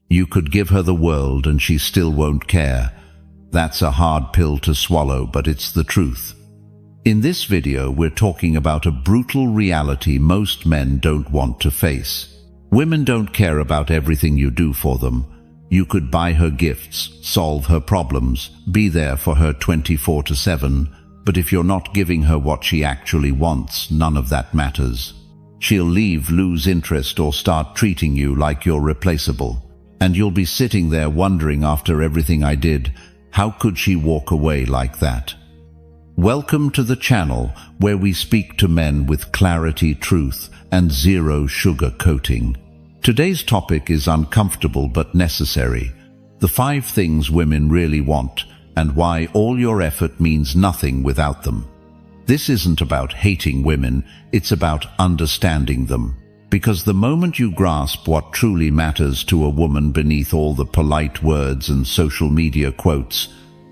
You could give her the world and she still won't care. That's a hard pill to swallow, but it's the truth. In this video, we're talking about a brutal reality most men don't want to face. Women don't care about everything you do for them. You could buy her gifts, solve her problems, be there for her 24/7, but if you're not giving her what she actually wants, none of that matters. She'll leave, lose interest, or start treating you like you're replaceable. And you'll be sitting there wondering, after everything I did, how could she walk away like that? Welcome to the channel where we speak to men with clarity, truth, and zero sugar coating. Today's topic is uncomfortable but necessary. The 5 things women really want, and why all your effort means nothing without them. This isn't about hating women, it's about understanding them. Because the moment you grasp what truly matters to a woman beneath all the polite words and social media quotes,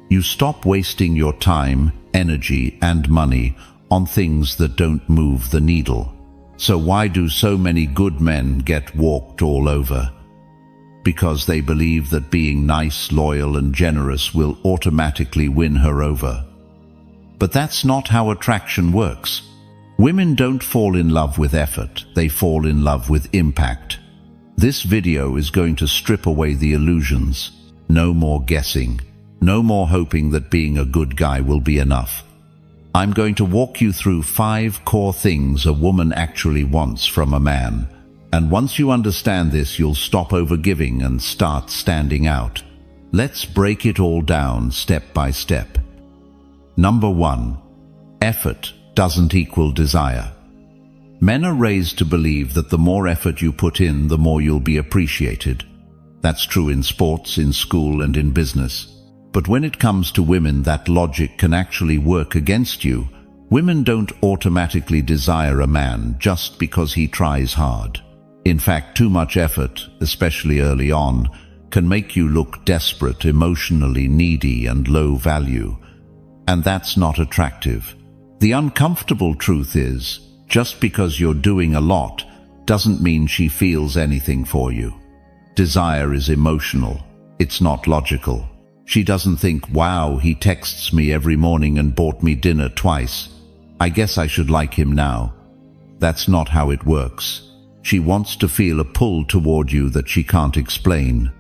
you stop wasting your time, energy, and money on things that don't move the needle. So why do so many good men get walked all over? Because they believe that being nice, loyal, and generous will automatically win her over. But that's not how attraction works. Women don't fall in love with effort, they fall in love with impact. This video is going to strip away the illusions. No more guessing. No more hoping that being a good guy will be enough. I'm going to walk you through 5 core things a woman actually wants from a man. And once you understand this, you'll stop overgiving and start standing out. Let's break it all down step by step. Number 1. Effort doesn't equal desire. Men are raised to believe that the more effort you put in, the more you'll be appreciated. That's true in sports, in school, and in business. But when it comes to women, that logic can actually work against you. Women don't automatically desire a man just because he tries hard. In fact, too much effort, especially early on, can make you look desperate, emotionally needy, and low value. And that's not attractive. The uncomfortable truth is, just because you're doing a lot doesn't mean she feels anything for you. Desire is emotional. It's not logical. She doesn't think, wow, he texts me every morning and bought me dinner twice. I guess I should like him now. That's not how it works. She wants to feel a pull toward you that she can't explain.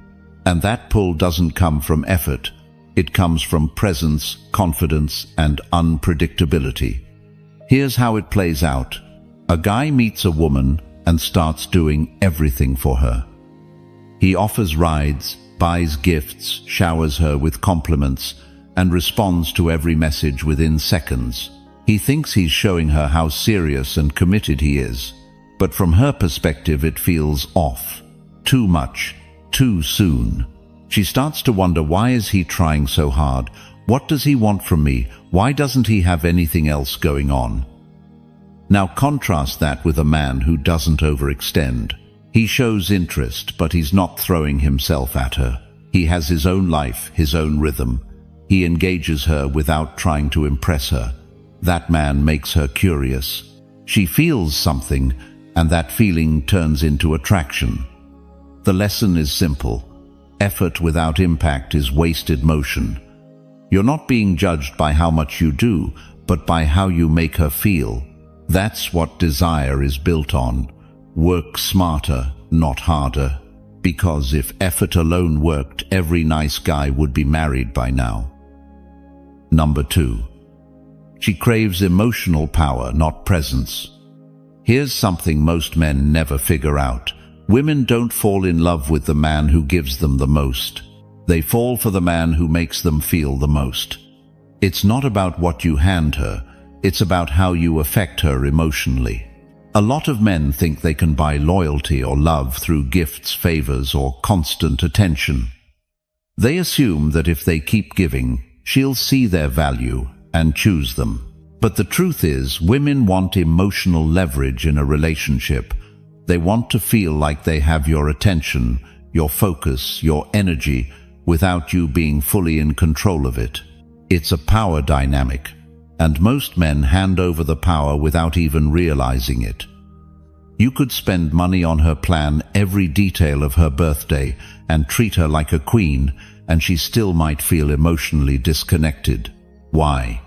And that pull doesn't come from effort. It comes from presence, confidence, and unpredictability. Here's how it plays out. A guy meets a woman and starts doing everything for her. He offers rides, buys gifts, showers her with compliments, and responds to every message within seconds. He thinks he's showing her how serious and committed he is. But from her perspective, it feels off. Too much. Too soon. She starts to wonder, why is he trying so hard? What does he want from me? Why doesn't he have anything else going on? Now contrast that with a man who doesn't overextend. He shows interest, but he's not throwing himself at her. He has his own life, his own rhythm. He engages her without trying to impress her. That man makes her curious. She feels something, and that feeling turns into attraction. The lesson is simple. Effort without impact is wasted motion. You're not being judged by how much you do, but by how you make her feel. That's what desire is built on. Work smarter, not harder. Because if effort alone worked, every nice guy would be married by now. Number 2. She craves emotional power, not presence. Here's something most men never figure out. Women don't fall in love with the man who gives them the most. They fall for the man who makes them feel the most. It's not about what you hand her, it's about how you affect her emotionally. A lot of men think they can buy loyalty or love through gifts, favors, or constant attention. They assume that if they keep giving, she'll see their value and choose them. But the truth is, women want emotional leverage in a relationship. They want to feel like they have your attention, your focus, your energy, without you being fully in control of it. It's a power dynamic, and most men hand over the power without even realizing it. You could spend money on her, plan every detail of her birthday, and treat her like a queen, and she still might feel emotionally disconnected. Why?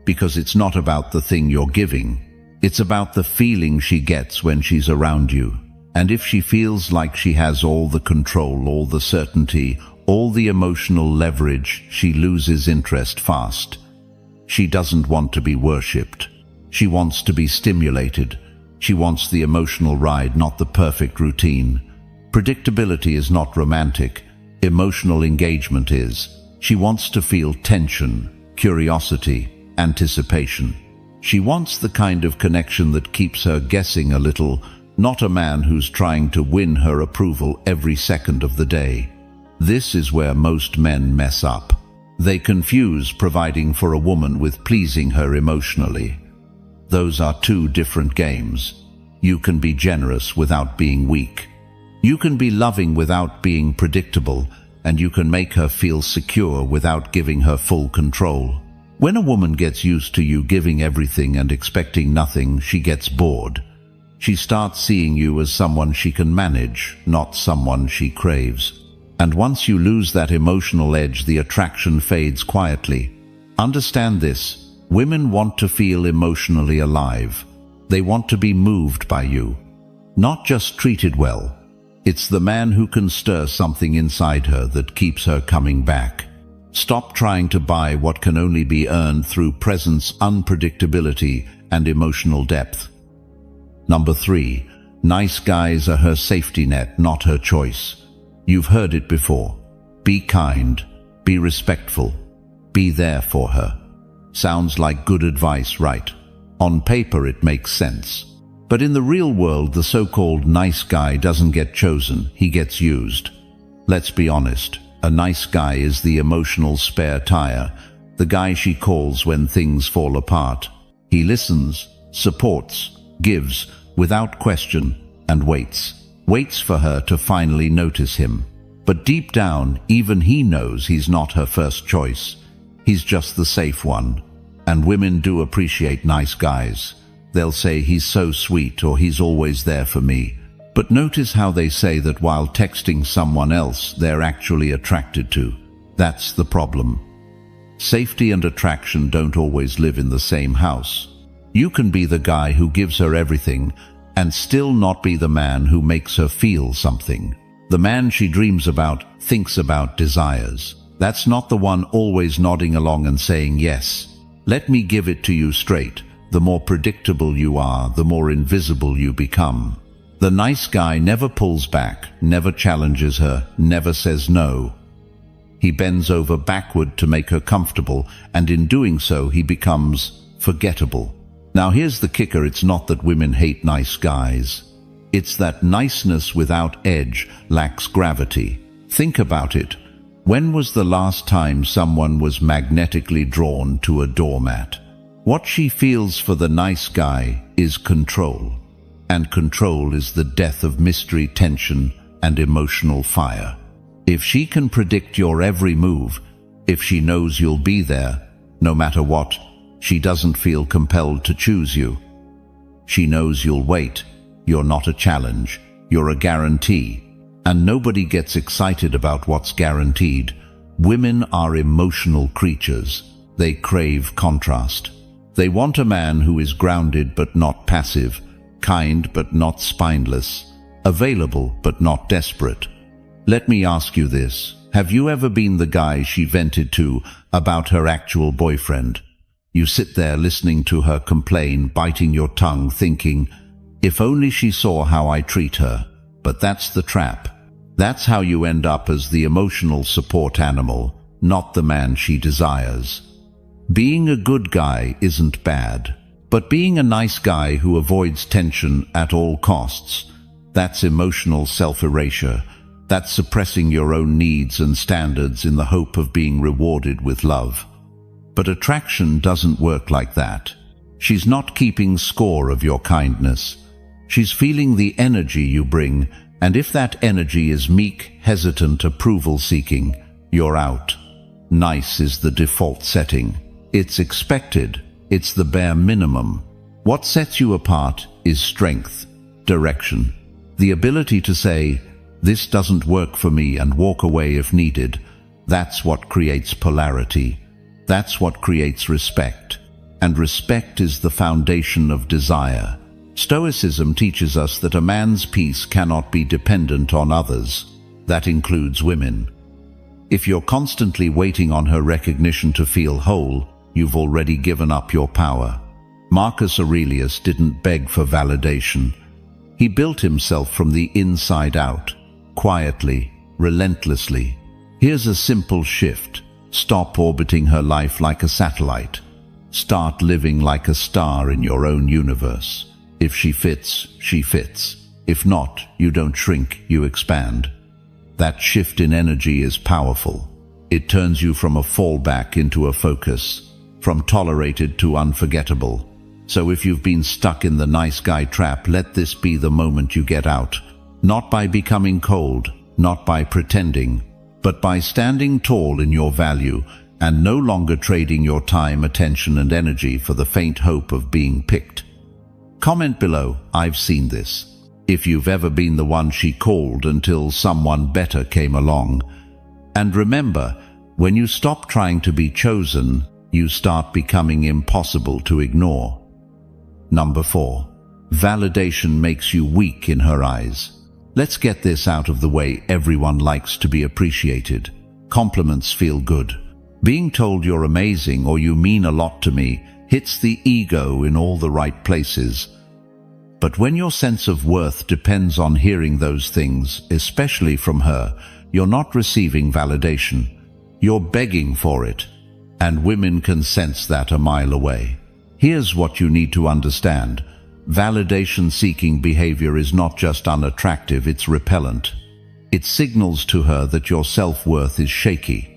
Because it's not about the thing you're giving. It's about the feeling she gets when she's around you. And if she feels like she has all the control, all the certainty, all the emotional leverage, she loses interest fast. She doesn't want to be worshipped. She wants to be stimulated. She wants the emotional ride, not the perfect routine. Predictability is not romantic. Emotional engagement is. She wants to feel tension, curiosity, anticipation. She wants the kind of connection that keeps her guessing a little, not a man who's trying to win her approval every second of the day. This is where most men mess up. They confuse providing for a woman with pleasing her emotionally. Those are two different games. You can be generous without being weak. You can be loving without being predictable, and you can make her feel secure without giving her full control. When a woman gets used to you giving everything and expecting nothing, she gets bored. She starts seeing you as someone she can manage, not someone she craves. And once you lose that emotional edge, the attraction fades quietly. Understand this: women want to feel emotionally alive. They want to be moved by you, not just treated well. It's the man who can stir something inside her that keeps her coming back. Stop trying to buy what can only be earned through presence, unpredictability, and emotional depth. Number 3. Nice guys are her safety net, not her choice. You've heard it before. Be kind, be respectful, be there for her. Sounds like good advice, right? On paper it makes sense. But in the real world, the so-called nice guy doesn't get chosen, he gets used. Let's be honest, a nice guy is the emotional spare tire, the guy she calls when things fall apart. He listens, supports, gives, without question, and waits. Waits for her to finally notice him. But deep down, even he knows he's not her first choice. He's just the safe one. And women do appreciate nice guys. They'll say, he's so sweet, or he's always there for me. But notice how they say that while texting someone else they're actually attracted to. That's the problem. Safety and attraction don't always live in the same house. You can be the guy who gives her everything and still not be the man who makes her feel something. The man she dreams about, thinks about, desires. That's not the one always nodding along and saying yes. Let me give it to you straight. The more predictable you are, the more invisible you become. The nice guy never pulls back, never challenges her, never says no. He bends over backward to make her comfortable, and in doing so he becomes forgettable. Now here's the kicker: it's not that women hate nice guys. It's that niceness without edge lacks gravity. Think about it. When was the last time someone was magnetically drawn to a doormat? What she feels for the nice guy is control. And control is the death of mystery, tension, and emotional fire. If she can predict your every move, if she knows you'll be there, no matter what, she doesn't feel compelled to choose you. She knows you'll wait. You're not a challenge. You're a guarantee. And nobody gets excited about what's guaranteed. Women are emotional creatures. They crave contrast. They want a man who is grounded but not passive, kind but not spineless, available but not desperate. Let me ask you this. Have you ever been the guy she vented to about her actual boyfriend? You sit there listening to her complain, biting your tongue, thinking, if only she saw how I treat her. But that's the trap. That's how you end up as the emotional support animal, not the man she desires. Being a good guy isn't bad, but being a nice guy who avoids tension at all costs, that's emotional self-erasure. That's suppressing your own needs and standards in the hope of being rewarded with love. But attraction doesn't work like that. She's not keeping score of your kindness. She's feeling the energy you bring, and if that energy is meek, hesitant, approval-seeking, you're out. Nice is the default setting. It's expected. It's the bare minimum. What sets you apart is strength. direction. The ability to say, "This doesn't work for me," and walk away if needed. That's what creates polarity. That's what creates respect. And respect is the foundation of desire. Stoicism teaches us that a man's peace cannot be dependent on others. That includes women. If you're constantly waiting on her recognition to feel whole, you've already given up your power. Marcus Aurelius didn't beg for validation. He built himself from the inside out, quietly, relentlessly. Here's a simple shift. Stop orbiting her life like a satellite. Start living like a star in your own universe. If she fits, she fits. If not, you don't shrink, you expand. That shift in energy is powerful. It turns you from a fallback into a focus, from tolerated to unforgettable. So if you've been stuck in the nice guy trap, let this be the moment you get out. Not by becoming cold, not by pretending, but by standing tall in your value and no longer trading your time, attention, and energy for the faint hope of being picked. Comment below, "I've seen this," if you've ever been the one she called until someone better came along. And remember, when you stop trying to be chosen, you start becoming impossible to ignore. Number 4. Validation makes you weak in her eyes. Let's get this out of the way. Everyone likes to be appreciated. Compliments feel good. Being told you're amazing or you mean a lot to me hits the ego in all the right places. But when your sense of worth depends on hearing those things, especially from her, you're not receiving validation. You're begging for it. And women can sense that a mile away. Here's what you need to understand. Validation-seeking behavior is not just unattractive, it's repellent. It signals to her that your self-worth is shaky,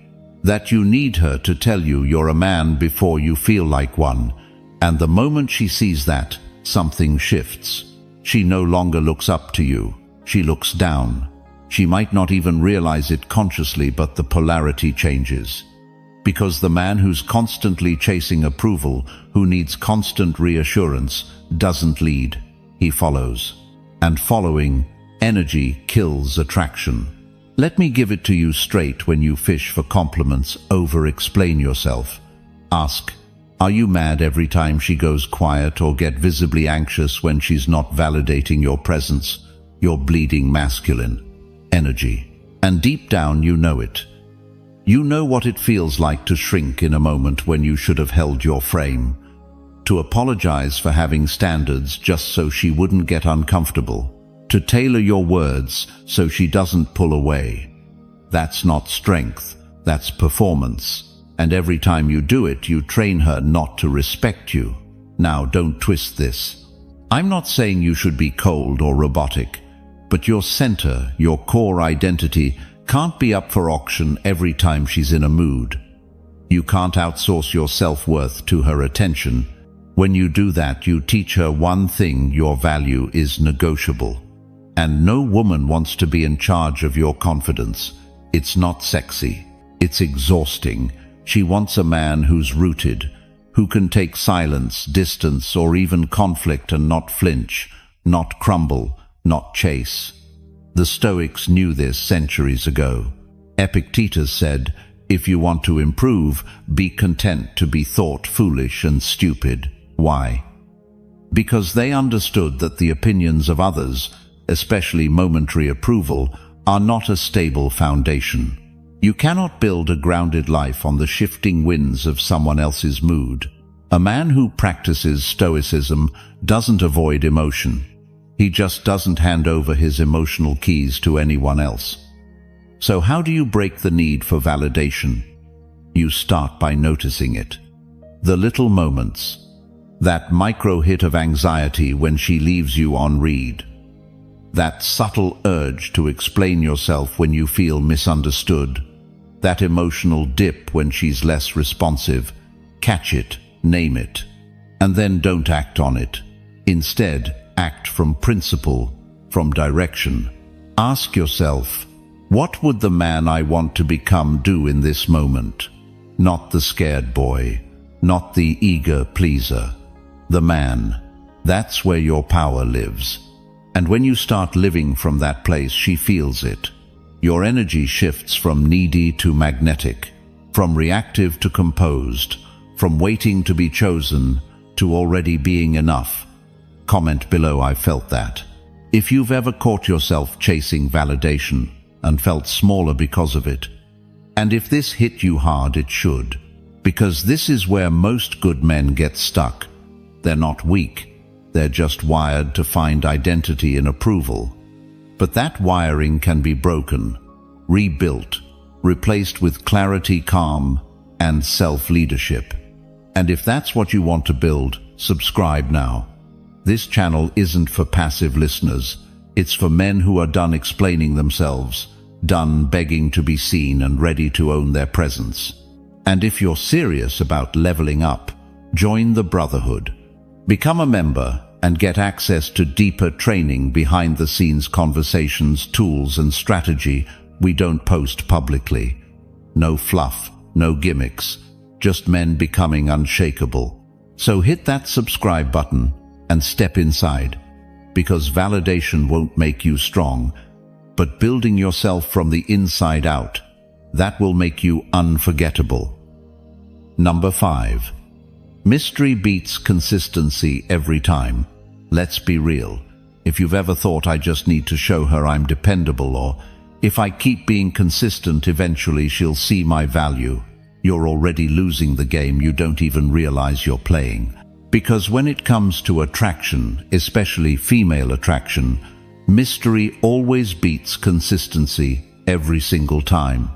that you need her to tell you you're a man before you feel like one. And the moment she sees that, something shifts. She no longer looks up to you. She looks down. She might not even realize it consciously, but the polarity changes. Because the man who's constantly chasing approval, who needs constant reassurance, doesn't lead, he follows. And following, energy kills attraction. Let me give it to you straight. When you fish for compliments, over-explain yourself. Ask, are you mad every time she goes quiet, or get visibly anxious when she's not validating your presence? You're bleeding masculine energy. And deep down you know it. You know what it feels like to shrink in a moment when you should have held your frame. To apologize for having standards just so she wouldn't get uncomfortable. To tailor your words so she doesn't pull away. That's not strength, that's performance. And every time you do it, you train her not to respect you. Now, don't twist this. I'm not saying you should be cold or robotic, but your center, your core identity, can't be up for auction every time she's in a mood. You can't outsource your self-worth to her attention. When you do that, you teach her one thing: your value is negotiable. And no woman wants to be in charge of your confidence. It's not sexy. It's exhausting. She wants a man who's rooted, who can take silence, distance, or even conflict and not flinch, not crumble, not chase. The Stoics knew this centuries ago. Epictetus said, "If you want to improve, be content to be thought foolish and stupid." Why? Because they understood that the opinions of others, especially momentary approval, are not a stable foundation. You cannot build a grounded life on the shifting winds of someone else's mood. A man who practices Stoicism doesn't avoid emotion. He just doesn't hand over his emotional keys to anyone else. So how do you break the need for validation? You start by noticing it. The little moments. That micro hit of anxiety when she leaves you on read. That subtle urge to explain yourself when you feel misunderstood. That emotional dip when she's less responsive. Catch it, name it, and then don't act on it. Instead, act from principle, from direction. Ask yourself, what would the man I want to become do in this moment? Not the scared boy, not the eager pleaser. The man. That's where your power lives. And when you start living from that place, she feels it. Your energy shifts from needy to magnetic, from reactive to composed, from waiting to be chosen to already being enough. Comment below, I felt that. If you've ever caught yourself chasing validation and felt smaller because of it, and if this hit you hard, it should, because this is where most good men get stuck. They're not weak, they're just wired to find identity in approval. But that wiring can be broken, rebuilt, replaced with clarity, calm, and self-leadership. And if that's what you want to build, subscribe now. This channel isn't for passive listeners. It's for men who are done explaining themselves, done begging to be seen and ready to own their presence. And if you're serious about leveling up, join the Brotherhood. Become a member and get access to deeper training, behind-the-scenes conversations, tools, and strategy we don't post publicly. No fluff, no gimmicks, just men becoming unshakable. So hit that subscribe button and step inside, because validation won't make you strong, but building yourself from the inside out, that will make you unforgettable. Number 5. Mystery beats consistency every time. Let's be real. If you've ever thought, I just need to show her I'm dependable, or if I keep being consistent, eventually she'll see my value, you're already losing the game. You don't even realize you're playing. Because when it comes to attraction, especially female attraction, mystery always beats consistency every single time.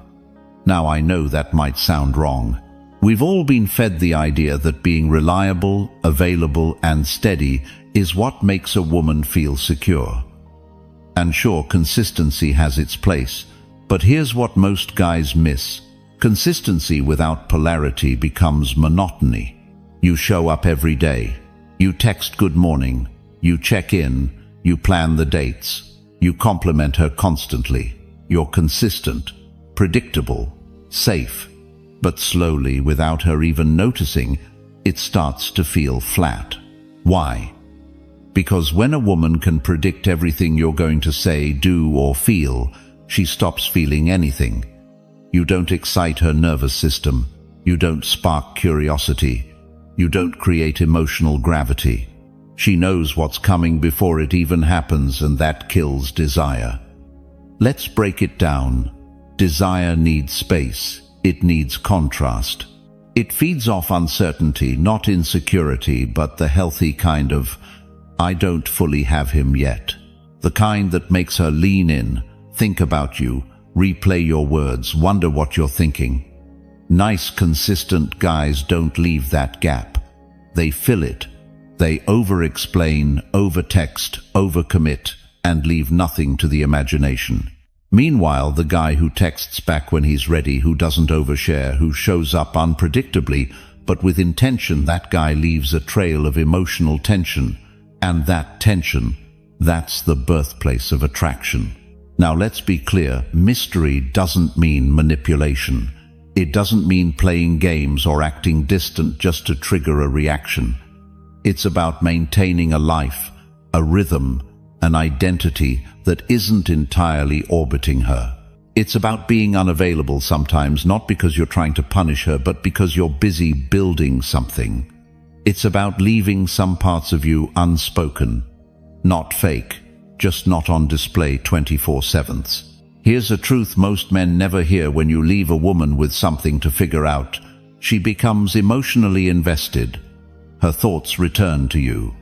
Now, I know that might sound wrong. We've all been fed the idea that being reliable, available, and steady is what makes a woman feel secure. And sure, consistency has its place, but here's what most guys miss. Consistency without polarity becomes monotony. You show up every day. You text good morning. You check in. You plan the dates. You compliment her constantly. You're consistent, predictable, safe. But slowly, without her even noticing, it starts to feel flat. Why? Because when a woman can predict everything you're going to say, do, or feel, she stops feeling anything. You don't excite her nervous system. You don't spark curiosity. You don't create emotional gravity. She knows what's coming before it even happens, and that kills desire. Let's break it down. Desire needs space. It needs contrast. It feeds off uncertainty, not insecurity, but the healthy kind of, I don't fully have him yet. The kind that makes her lean in, think about you, replay your words, wonder what you're thinking. Nice, consistent guys don't leave that gap. They fill it. They over-explain, over-text, over-commit, and leave nothing to the imagination. Meanwhile, the guy who texts back when he's ready, who doesn't overshare, who shows up unpredictably, but with intention, that guy leaves a trail of emotional tension. And that tension, that's the birthplace of attraction. Now let's be clear, mystery doesn't mean manipulation. It doesn't mean playing games or acting distant just to trigger a reaction. It's about maintaining a life, a rhythm, an identity that isn't entirely orbiting her. It's about being unavailable sometimes, not because you're trying to punish her, but because you're busy building something. It's about leaving some parts of you unspoken, not fake, just not on display 24/7. Here's a truth most men never hear: when you leave a woman with something to figure out, she becomes emotionally invested. Her thoughts return to you.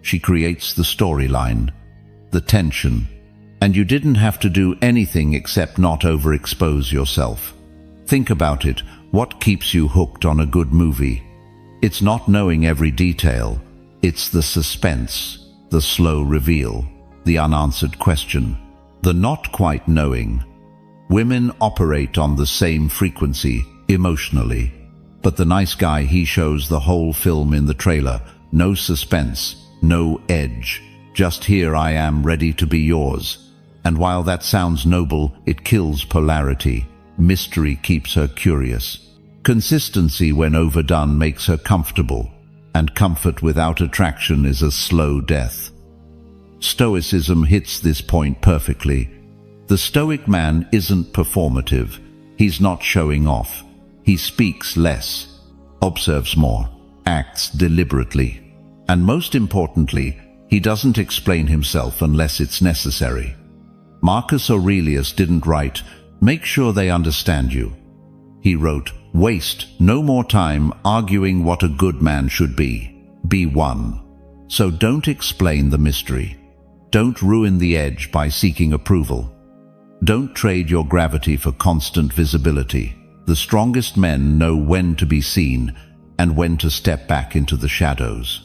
She creates the storyline, the tension, and you didn't have to do anything except not overexpose yourself. Think about it. What keeps you hooked on a good movie? It's not knowing every detail. It's the suspense, the slow reveal, the unanswered question, the not quite knowing. Women operate on the same frequency, emotionally. But the nice guy, he shows the whole film in the trailer. No suspense, no edge. Just here I am, ready to be yours. And while that sounds noble, it kills polarity. Mystery keeps her curious. Consistency, when overdone, makes her comfortable. And comfort without attraction is a slow death. Stoicism hits this point perfectly. The Stoic man isn't performative. He's not showing off. He speaks less, observes more, acts deliberately. And most importantly, he doesn't explain himself unless it's necessary. Marcus Aurelius didn't write, "Make sure they understand you." He wrote, "Waste no more time arguing what a good man should be. Be one." So don't explain the mystery. Don't ruin the edge by seeking approval. Don't trade your gravity for constant visibility. The strongest men know when to be seen and when to step back into the shadows.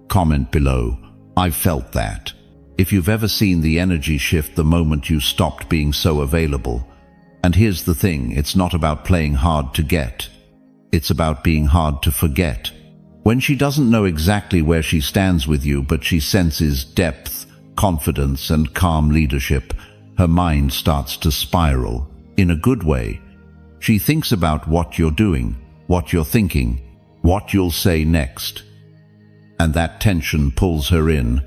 Comment below, "I've felt that." If you've ever seen the energy shift the moment you stopped being so available. And here's the thing, it's not about playing hard to get. It's about being hard to forget. When she doesn't know exactly where she stands with you, but she senses depth, confidence, and calm leadership, her mind starts to spiral, in a good way. She thinks about what you're doing, what you're thinking, what you'll say next. And that tension pulls her in.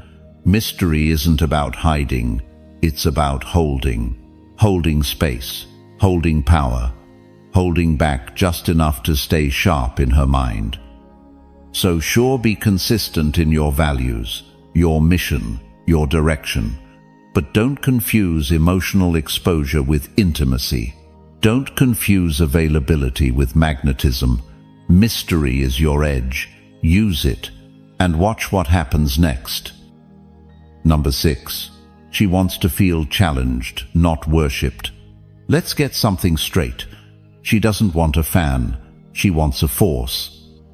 Mystery isn't about hiding, it's about holding. Holding space, holding power, holding back just enough to stay sharp in her mind. So sure, be consistent in your values, your mission, your direction. But don't confuse emotional exposure with intimacy. Don't confuse availability with magnetism. Mystery is your edge. Use it, and watch what happens next. Number 6. She wants to feel challenged, not worshipped. Let's get something straight. She doesn't want a fan. She wants a force.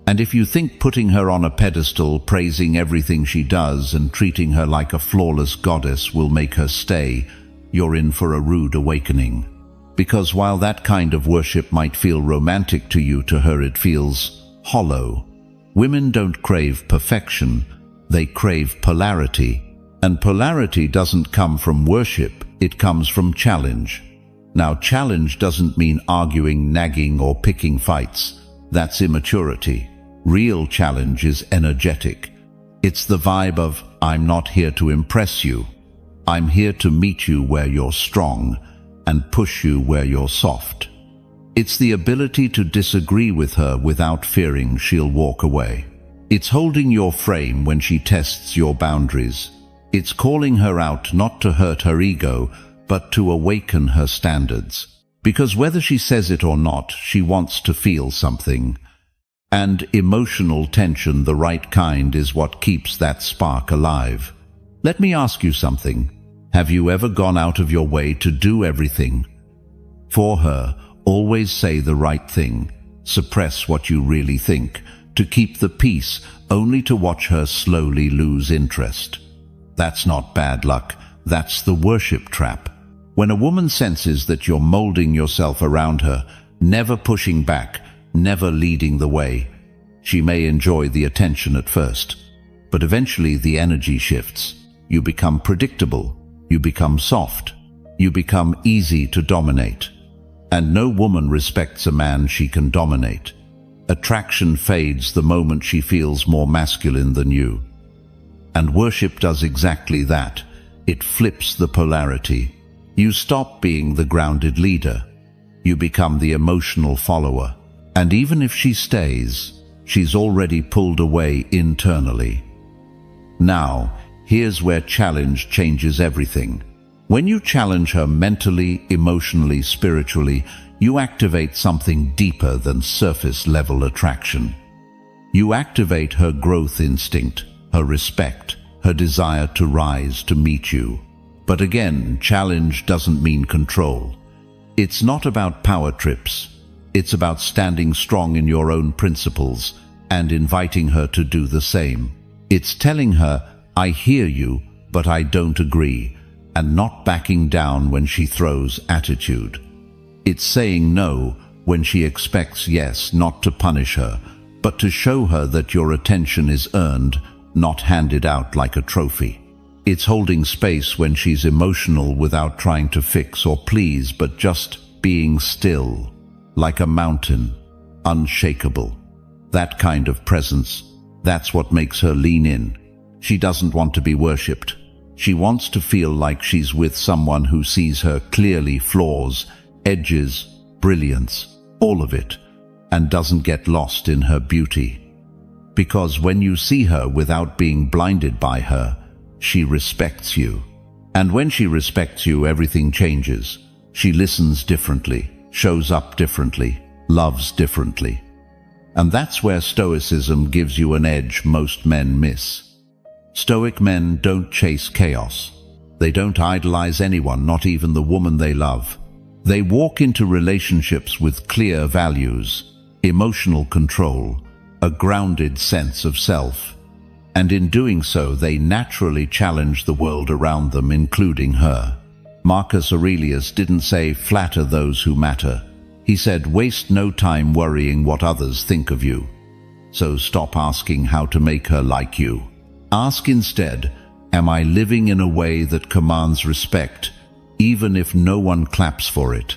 And if you think putting her on a pedestal, praising everything she does, and treating her like a flawless goddess will make her stay, you're in for a rude awakening. Because while that kind of worship might feel romantic to you, to her it feels hollow. Women don't crave perfection, they crave polarity. And polarity doesn't come from worship, it comes from challenge. Now, challenge doesn't mean arguing, nagging, or picking fights. That's immaturity. Real challenge is energetic. It's the vibe of, "I'm not here to impress you. I'm here to meet you where you're strong and push you where you're soft." It's the ability to disagree with her without fearing she'll walk away. It's holding your frame when she tests your boundaries. It's calling her out not to hurt her ego, but to awaken her standards. Because whether she says it or not, she wants to feel something. And emotional tension, the right kind, is what keeps that spark alive. Let me ask you something. Have you ever gone out of your way to do everything for her? Always say the right thing, suppress what you really think, to keep the peace, only to watch her slowly lose interest. That's not bad luck, that's the worship trap. When a woman senses that you're molding yourself around her, never pushing back, never leading the way, she may enjoy the attention at first. But eventually the energy shifts. You become predictable, you become soft, you become easy to dominate. And no woman respects a man she can dominate. Attraction fades the moment she feels more masculine than you. And worship does exactly that. It flips the polarity. You stop being the grounded leader. You become the emotional follower. And even if she stays, she's already pulled away internally. Now, here's where challenge changes everything. When you challenge her mentally, emotionally, spiritually, you activate something deeper than surface-level attraction. You activate her growth instinct, her respect, her desire to rise to meet you. But again, challenge doesn't mean control. It's not about power trips. It's about standing strong in your own principles and inviting her to do the same. It's telling her, "I hear you, but I don't agree," and not backing down when she throws attitude. It's saying no when she expects yes, not to punish her, but to show her that your attention is earned, not handed out like a trophy. It's holding space when she's emotional without trying to fix or please, but just being still, like a mountain, unshakable. That kind of presence, that's what makes her lean in. She doesn't want to be worshipped. She wants to feel like she's with someone who sees her clearly, flaws, edges, brilliance, all of it, and doesn't get lost in her beauty. Because when you see her without being blinded by her, she respects you. And when she respects you, everything changes. She listens differently, shows up differently, loves differently. And that's where Stoicism gives you an edge most men miss. Stoic men don't chase chaos. They don't idolize anyone, not even the woman they love. They walk into relationships with clear values, emotional control, a grounded sense of self. And in doing so, they naturally challenge the world around them, including her. Marcus Aurelius didn't say, "Flatter those who matter." He said, "Waste no time worrying what others think of you." So stop asking how to make her like you. Ask instead, am I living in a way that commands respect, even if no one claps for it?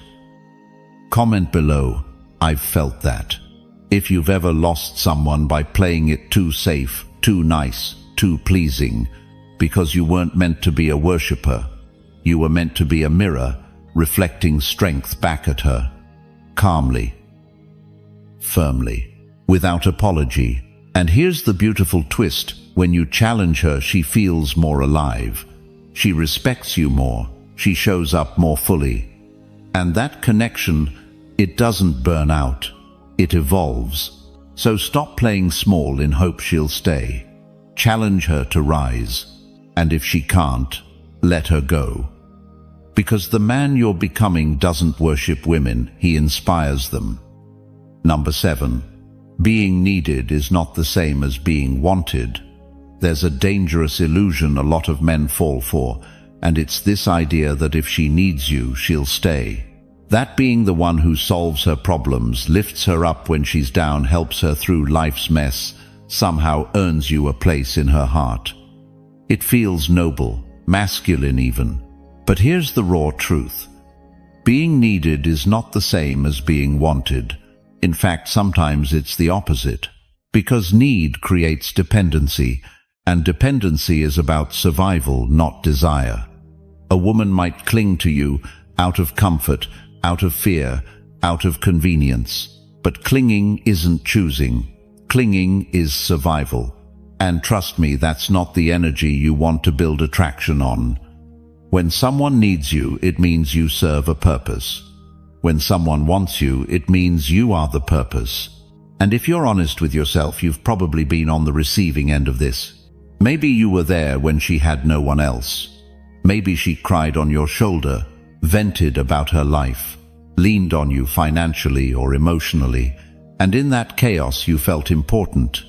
Comment below, "I've felt that." If you've ever lost someone by playing it too safe, too nice, too pleasing, because you weren't meant to be a worshipper. You were meant to be a mirror, reflecting strength back at her. Calmly, firmly, without apology. And here's the beautiful twist. When you challenge her, she feels more alive. She respects you more. She shows up more fully. And that connection, it doesn't burn out. It evolves. So stop playing small in hope she'll stay. Challenge her to rise. And if she can't, let her go. Because the man you're becoming doesn't worship women, he inspires them. Number 7. Being needed is not the same as being wanted. There's a dangerous illusion a lot of men fall for, and it's this idea that if she needs you, she'll stay. That being the one who solves her problems, lifts her up when she's down, helps her through life's mess, somehow earns you a place in her heart. It feels noble, masculine even. But here's the raw truth. Being needed is not the same as being wanted. In fact, sometimes it's the opposite. Because need creates dependency, and dependency is about survival, not desire. A woman might cling to you out of comfort, out of fear, out of convenience. But clinging isn't choosing. Clinging is survival. And trust me, that's not the energy you want to build attraction on. When someone needs you, it means you serve a purpose. When someone wants you, it means you are the purpose. And if you're honest with yourself, you've probably been on the receiving end of this. Maybe you were there when she had no one else. Maybe she cried on your shoulder, vented about her life, leaned on you financially or emotionally, and in that chaos you felt important.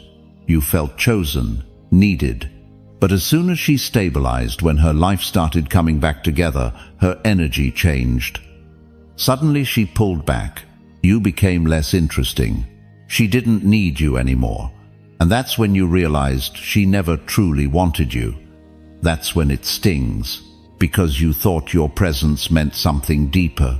You felt chosen, needed. But as soon as she stabilized, when her life started coming back together, her energy changed. Suddenly she pulled back. You became less interesting. She didn't need you anymore. And that's when you realized she never truly wanted you. That's when it stings, because you thought your presence meant something deeper.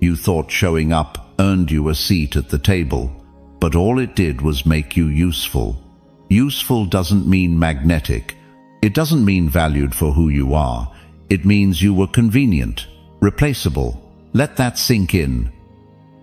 You thought showing up earned you a seat at the table, but all it did was make you useful. Useful doesn't mean magnetic. It doesn't mean valued for who you are. It means you were convenient, replaceable. Let that sink in.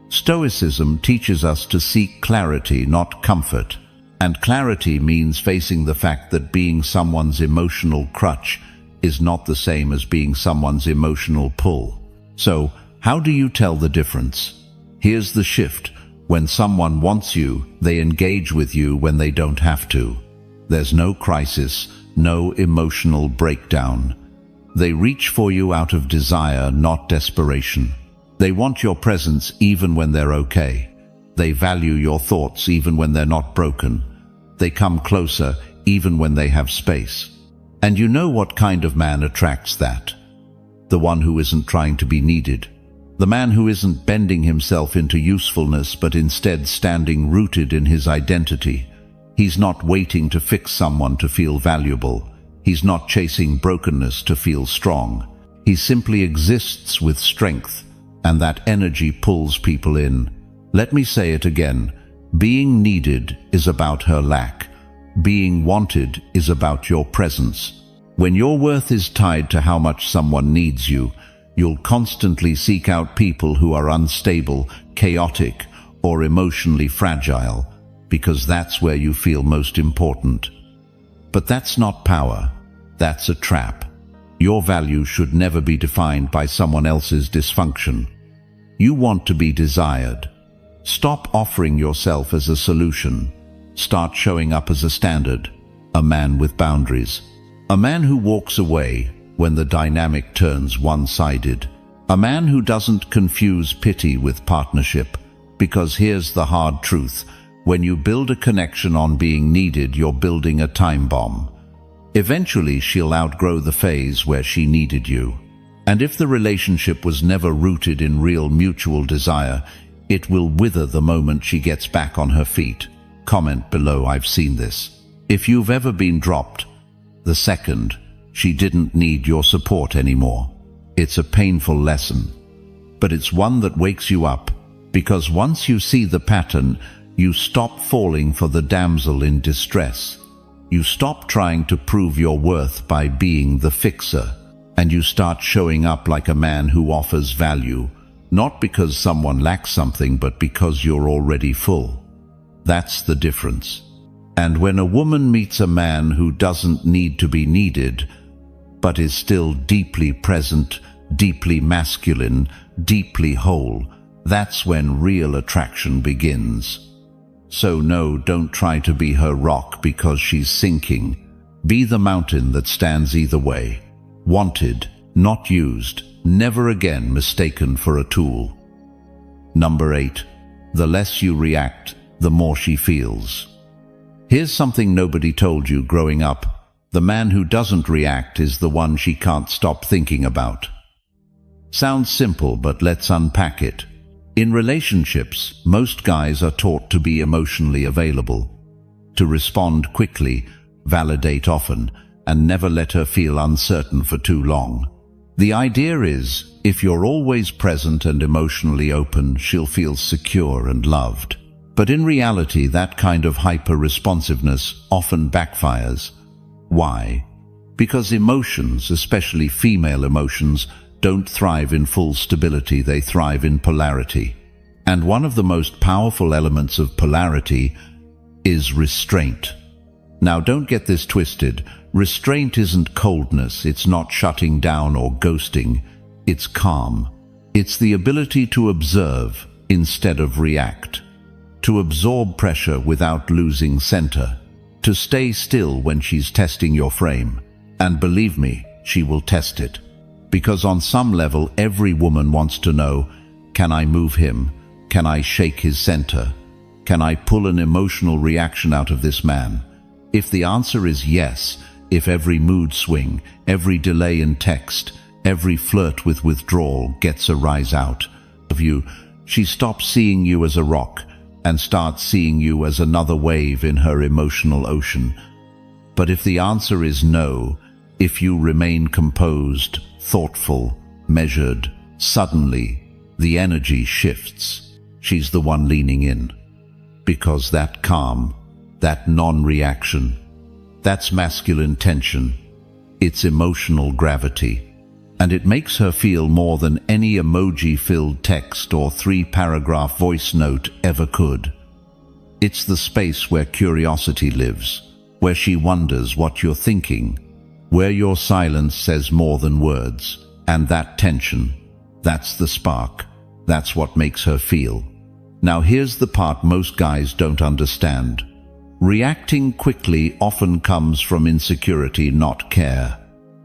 Stoicism teaches us to seek clarity, not comfort. And clarity means facing the fact that being someone's emotional crutch is not the same as being someone's emotional pull. So, how do you tell the difference? Here's the shift. When someone wants you, they engage with you when they don't have to. There's no crisis, no emotional breakdown. They reach for you out of desire, not desperation. They want your presence even when they're okay. They value your thoughts even when they're not broken. They come closer even when they have space. And you know what kind of man attracts that? The one who isn't trying to be needed. The man who isn't bending himself into usefulness, but instead standing rooted in his identity. He's not waiting to fix someone to feel valuable. He's not chasing brokenness to feel strong. He simply exists with strength, and that energy pulls people in. Let me say it again. Being needed is about her lack. Being wanted is about your presence. When your worth is tied to how much someone needs you, you'll constantly seek out people who are unstable, chaotic, or emotionally fragile, because that's where you feel most important. But that's not power. That's a trap. Your value should never be defined by someone else's dysfunction. You want to be desired. Stop offering yourself as a solution. Start showing up as a standard, a man with boundaries. A man who walks away when the dynamic turns one-sided. A man who doesn't confuse pity with partnership, because here's the hard truth. When you build a connection on being needed, you're building a time bomb. Eventually, she'll outgrow the phase where she needed you. And if the relationship was never rooted in real mutual desire, it will wither the moment she gets back on her feet. Comment below, I've seen this. If you've ever been dropped, the second she didn't need your support anymore. It's a painful lesson, but it's one that wakes you up, because once you see the pattern, you stop falling for the damsel in distress. You stop trying to prove your worth by being the fixer, and you start showing up like a man who offers value, not because someone lacks something, but because you're already full. That's the difference. And when a woman meets a man who doesn't need to be needed, but is still deeply present, deeply masculine, deeply whole, that's when real attraction begins. So no, don't try to be her rock because she's sinking. Be the mountain that stands either way. Wanted, not used, never again mistaken for a tool. Number 8. The less you react, the more she feels. Here's something nobody told you growing up. The man who doesn't react is the one she can't stop thinking about. Sounds simple, but let's unpack it. In relationships, most guys are taught to be emotionally available, to respond quickly, validate often, and never let her feel uncertain for too long. The idea is, if you're always present and emotionally open, she'll feel secure and loved. But in reality, that kind of hyper-responsiveness often backfires. Why? Because emotions, especially female emotions, don't thrive in full stability, they thrive in polarity. And one of the most powerful elements of polarity is restraint. Now, don't get this twisted. Restraint isn't coldness, it's not shutting down or ghosting. It's calm. It's the ability to observe instead of react, to absorb pressure without losing center, to stay still when she's testing your frame. And believe me, she will test it. Because on some level, every woman wants to know, can I move him? Can I shake his center? Can I pull an emotional reaction out of this man? If the answer is yes, if every mood swing, every delay in text, every flirt with withdrawal gets a rise out of you, she stops seeing you as a rock and starts seeing you as another wave in her emotional ocean. But if the answer is no, if you remain composed, thoughtful, measured, suddenly the energy shifts. She's the one leaning in. Because that calm, that non-reaction, that's masculine tension. It's emotional gravity. And it makes her feel more than any emoji-filled text or 3-paragraph voice note ever could. It's the space where curiosity lives, where she wonders what you're thinking, where your silence says more than words. And that tension, that's the spark. That's what makes her feel. Now here's the part most guys don't understand. Reacting quickly often comes from insecurity, not care.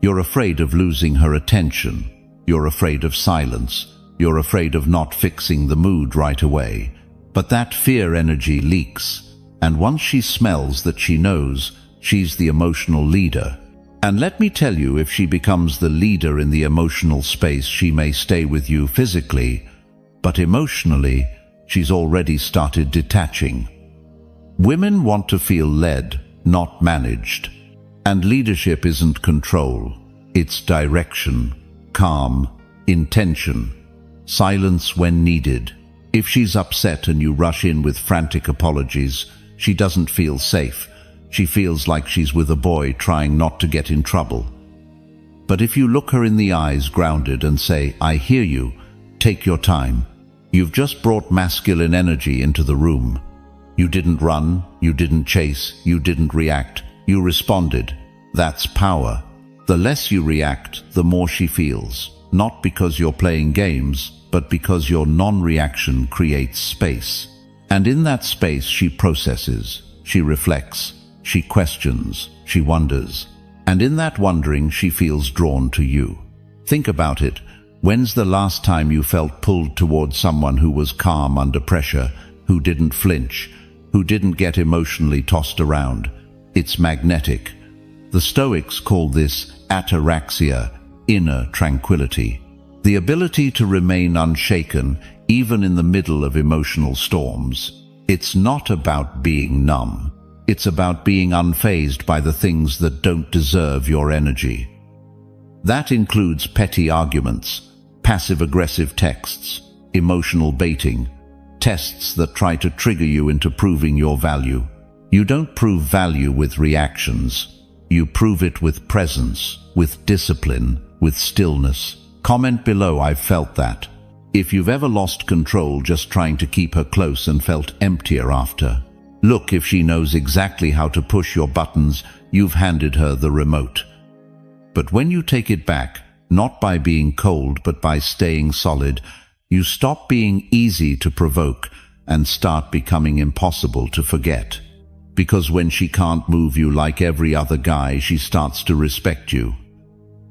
You're afraid of losing her attention. You're afraid of silence. You're afraid of not fixing the mood right away. But that fear energy leaks. And once she smells that she knows, she's the emotional leader. And let me tell you, if she becomes the leader in the emotional space, she may stay with you physically, but emotionally, she's already started detaching. Women want to feel led, not managed. And leadership isn't control. It's direction, calm, intention, silence when needed. If she's upset and you rush in with frantic apologies, she doesn't feel safe. She feels like she's with a boy trying not to get in trouble. But if you look her in the eyes grounded and say, "I hear you, take your time," you've just brought masculine energy into the room. You didn't run, you didn't chase, you didn't react, you responded. That's power. The less you react, the more she feels. Not because you're playing games, but because your non-reaction creates space. And in that space she processes, she reflects, she questions, she wonders. And in that wondering she feels drawn to you. Think about it. When's the last time you felt pulled towards someone who was calm under pressure, who didn't flinch, who didn't get emotionally tossed around? It's magnetic. The Stoics call this ataraxia, inner tranquility. The ability to remain unshaken even in the middle of emotional storms. It's not about being numb. It's about being unfazed by the things that don't deserve your energy. That includes petty arguments, passive-aggressive texts, emotional baiting, tests that try to trigger you into proving your value. You don't prove value with reactions. You prove it with presence, with discipline, with stillness. Comment below, I've felt that. If you've ever lost control just trying to keep her close and felt emptier after. Look, if she knows exactly how to push your buttons, you've handed her the remote. But when you take it back, not by being cold but by staying solid, you stop being easy to provoke and start becoming impossible to forget. Because when she can't move you like every other guy, she starts to respect you.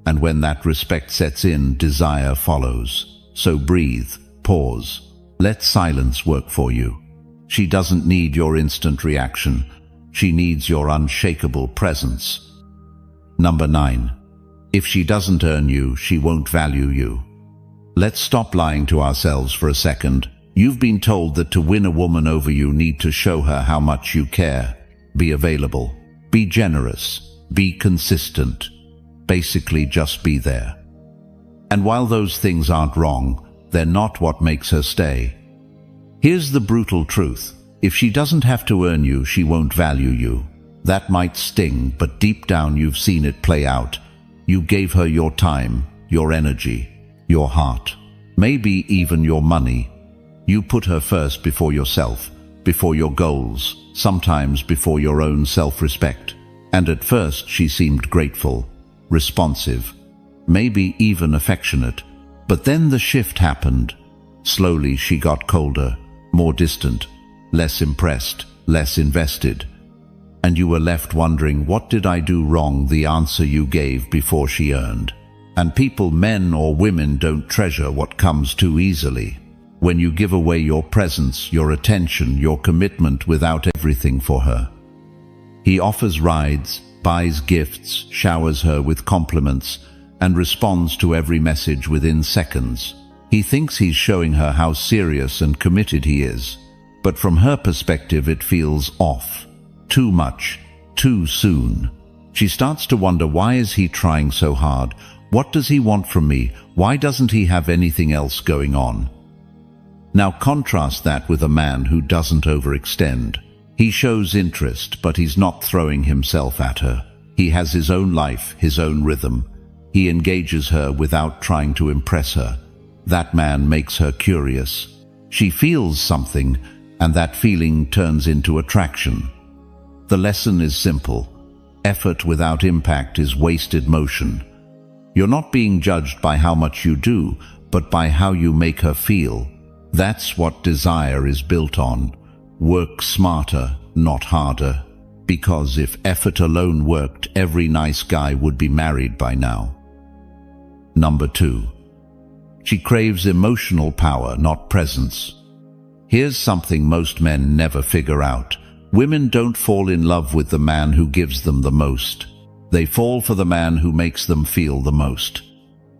And when that respect sets in, desire follows. So breathe, pause, let silence work for you. She doesn't need your instant reaction. She needs your unshakable presence. Number 9. If she doesn't earn you, she won't value you. Let's stop lying to ourselves for a second. You've been told that to win a woman over you need to show her how much you care. Be available. Be generous. Be consistent. Basically, just be there. And while those things aren't wrong, they're not what makes her stay. Here's the brutal truth. If she doesn't have to earn you, she won't value you. That might sting, but deep down you've seen it play out. You gave her your time, your energy, your heart, maybe even your money. You put her first before yourself, before your goals, sometimes before your own self-respect. And at first she seemed grateful, responsive, maybe even affectionate. But then the shift happened. Slowly she got colder, more distant, less impressed, less invested. And you were left wondering, what did I do wrong? The answer you gave before she earned. And people, men or women, don't treasure what comes too easily. When you give away your presence, your attention, your commitment without everything for her. He offers rides, buys gifts, showers her with compliments, and responds to every message within seconds. He thinks he's showing her how serious and committed he is. But from her perspective, it feels off. Too much, too soon. She starts to wonder, why is he trying so hard? What does he want from me? Why doesn't he have anything else going on? Now contrast that with a man who doesn't overextend. He shows interest, but he's not throwing himself at her. He has his own life, his own rhythm. He engages her without trying to impress her. That man makes her curious. She feels something, and that feeling turns into attraction. The lesson is simple. Effort without impact is wasted motion. You're not being judged by how much you do, but by how you make her feel. That's what desire is built on. Work smarter, not harder. Because if effort alone worked, every nice guy would be married by now. Number 2. She craves emotional power, not presence. Here's something most men never figure out. Women don't fall in love with the man who gives them the most. They fall for the man who makes them feel the most.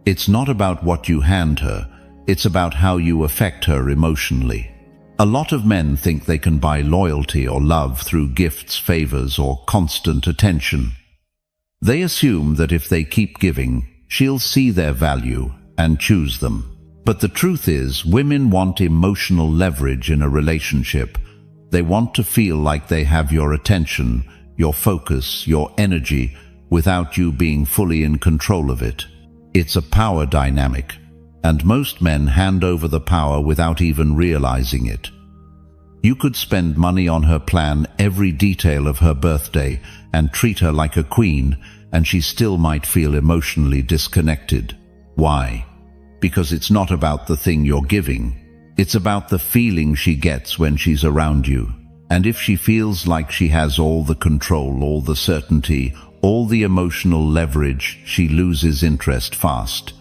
It's not about what you hand her, it's about how you affect her emotionally. A lot of men think they can buy loyalty or love through gifts, favors, or constant attention. They assume that if they keep giving, she'll see their value and choose them. But the truth is, women want emotional leverage in a relationship. They want to feel like they have your attention, your focus, your energy, without you being fully in control of it. It's a power dynamic, and most men hand over the power without even realizing it. You could spend money on her, plan every detail of her birthday, and treat her like a queen, and she still might feel emotionally disconnected. Why? Because it's not about the thing you're giving. It's about the feeling she gets when she's around you. And if she feels like she has all the control, all the certainty, all the emotional leverage, she loses interest fast.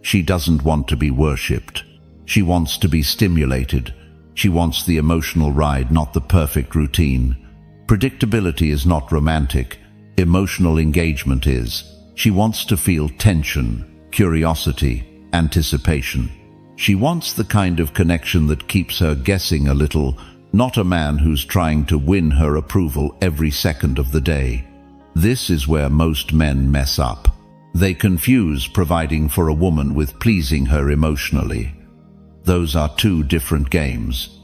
She doesn't want to be worshipped. She wants to be stimulated. She wants the emotional ride, not the perfect routine. Predictability is not romantic. Emotional engagement is. She wants to feel tension, curiosity, anticipation. She wants the kind of connection that keeps her guessing a little, not a man who's trying to win her approval every second of the day. This is where most men mess up. They confuse providing for a woman with pleasing her emotionally. Those are two different games.